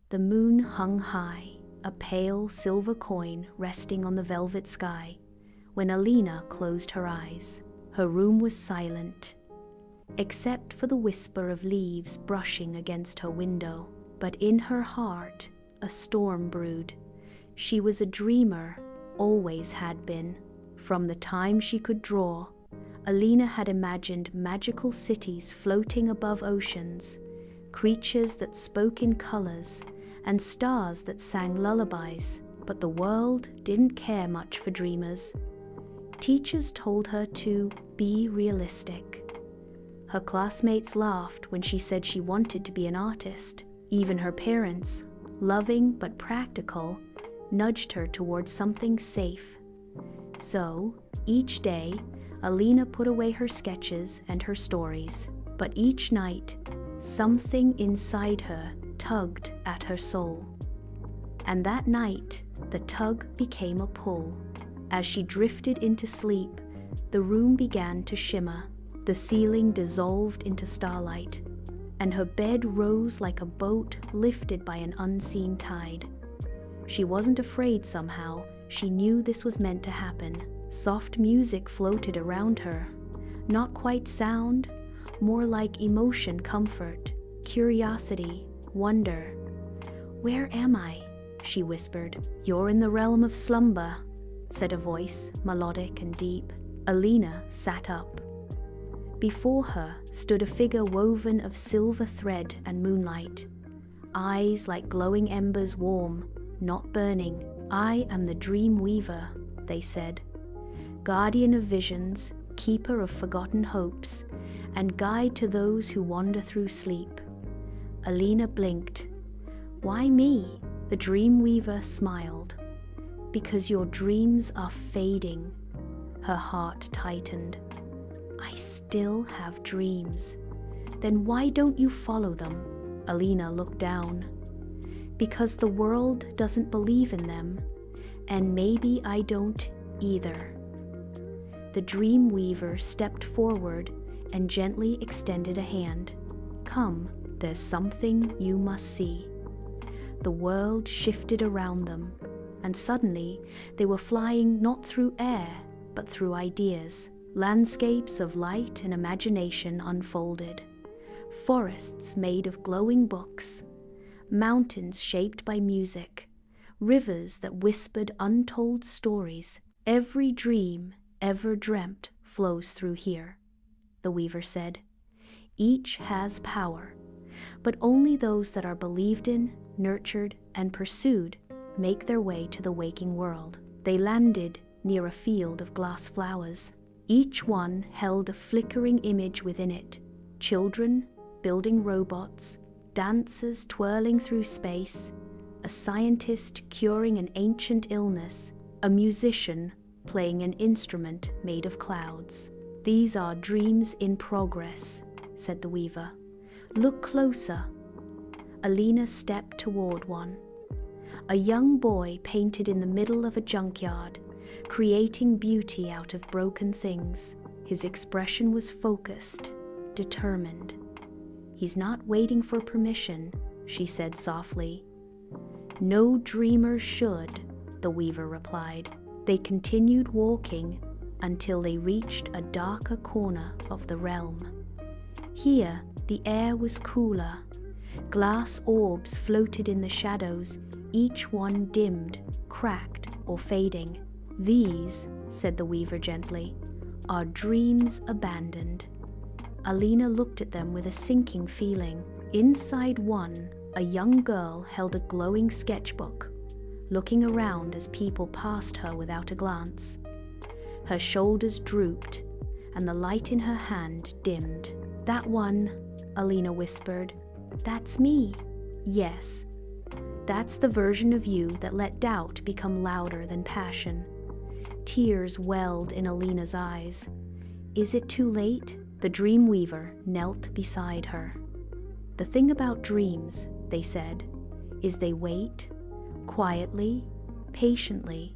The moon hung high, a pale silver coin resting on the velvet sky, when Alina closed her eyes. Her room was silent, except for the whisper of leaves brushing against her window. But in her heart, a storm brewed. She was a dreamer, always had been. From the time she could draw, Alina had imagined magical cities floating above oceans, creatures that spoke in colors, and stars that sang lullabies. But the world didn't care much for dreamers. Teachers told her to be realistic. Her classmates laughed when she said she wanted to be an artist. Even her parents, loving but practical, nudged her towards something safe. So, each day, Alina put away her sketches and her stories. But each night, something inside her tugged at her soul. And that night, the tug became a pull. As she drifted into sleep, the room began to shimmer. The ceiling dissolved into starlight, and her bed rose like a boat lifted by an unseen tide. She wasn't afraid somehow. She knew this was meant to happen. Soft music floated around her. Not quite sound, more like emotion, comfort, curiosity, wonder. "Where am I?" she whispered. "You're in the realm of slumber," said a voice, melodic and deep. Alina sat up. Before her stood a figure woven of silver thread and moonlight. Eyes like glowing embers, warm, not burning. "I am the dream weaver," they said. "Guardian of visions, keeper of forgotten hopes, and guide to those who wander through sleep." Alina blinked. "Why me?" The dream weaver smiled. "Because your dreams are fading." Her heart tightened. "I still have dreams." "Then why don't you follow them?" Alina looked down. "Because the world doesn't believe in them, and maybe I don't either." The dream weaver stepped forward and gently extended a hand. "Come, there's something you must see." The world shifted around them, and suddenly they were flying not through air, but through ideas. Landscapes of light and imagination unfolded. Forests made of glowing books, mountains shaped by music, rivers that whispered untold stories. "Every dream ever dreamt flows through here," the weaver said. "Each has power, but only those that are believed in, nurtured, and pursued make their way to the waking world." They landed near a field of glass flowers. Each one held a flickering image within it. Children building robots, dancers twirling through space, a scientist curing an ancient illness, a musician playing an instrument made of clouds. "These are dreams in progress," said the weaver. "Look closer." Alina stepped toward one. A young boy painted in the middle of a junkyard, creating beauty out of broken things. His expression was focused, determined. "He's not waiting for permission," she said softly. "No dreamer should," the weaver replied. They continued walking until they reached a darker corner of the realm. Here, the air was cooler. Glass orbs floated in the shadows, each one dimmed, cracked, or fading. "These," said the weaver gently, "are dreams abandoned." Alina looked at them with a sinking feeling. Inside one, a young girl held a glowing sketchbook, looking around as people passed her without a glance. Her shoulders drooped, and the light in her hand dimmed. "That one," Alina whispered. "That's me." "Yes, that's the version of you that let doubt become louder than passion." Tears welled in Alina's eyes. "Is it too late?" The dream weaver knelt beside her. "The thing about dreams," they said, "is they wait, quietly, patiently.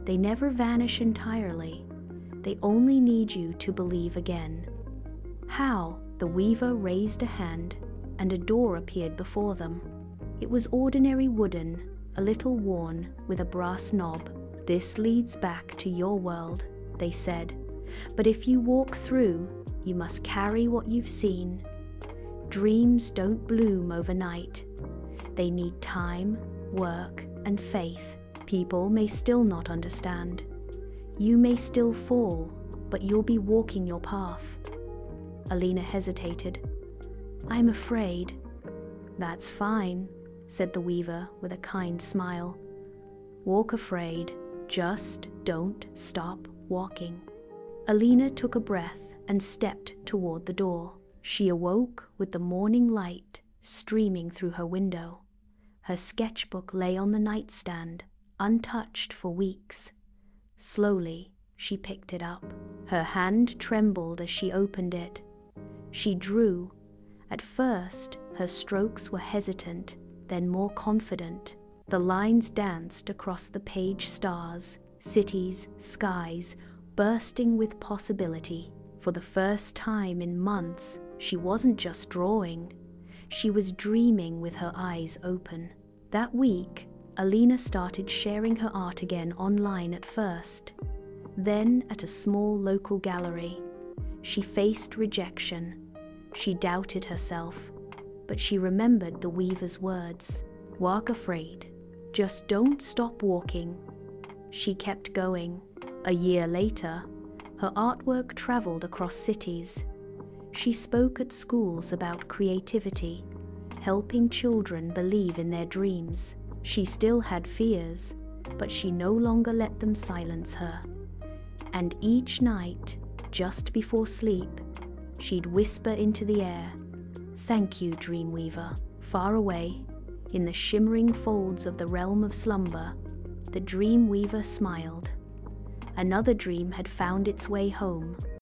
They never vanish entirely. They only need you to believe again." "How?" The weaver raised a hand, and a door appeared before them. It was ordinary wooden, a little worn, with a brass knob. "This leads back to your world," they said. "But if you walk through, you must carry what you've seen. Dreams don't bloom overnight. They need time, work, and faith. People may still not understand. You may still fall, but you'll be walking your path." Alina hesitated. "I'm afraid." "That's fine," said the weaver with a kind smile. "Walk afraid, just don't stop walking." Alina took a breath and stepped toward the door. She awoke with the morning light streaming through her window. Her sketchbook lay on the nightstand, untouched for weeks. Slowly, she picked it up. Her hand trembled as she opened it. She drew. At first, her strokes were hesitant, then more confident. The lines danced across the page, stars, cities, skies, bursting with possibility. For the first time in months, she wasn't just drawing. She was dreaming with her eyes open. That week, Alina started sharing her art again online at first, then at a small local gallery. She faced rejection. She doubted herself, but she remembered the weaver's words. "Walk afraid. Just don't stop walking." She kept going. A year later, her artwork traveled across cities. She spoke at schools about creativity, helping children believe in their dreams. She still had fears, but she no longer let them silence her. And each night, just before sleep, she'd whisper into the air, "Thank you, Dreamweaver." Far away, in the shimmering folds of the realm of slumber, the Dreamweaver smiled. Another dream had found its way home.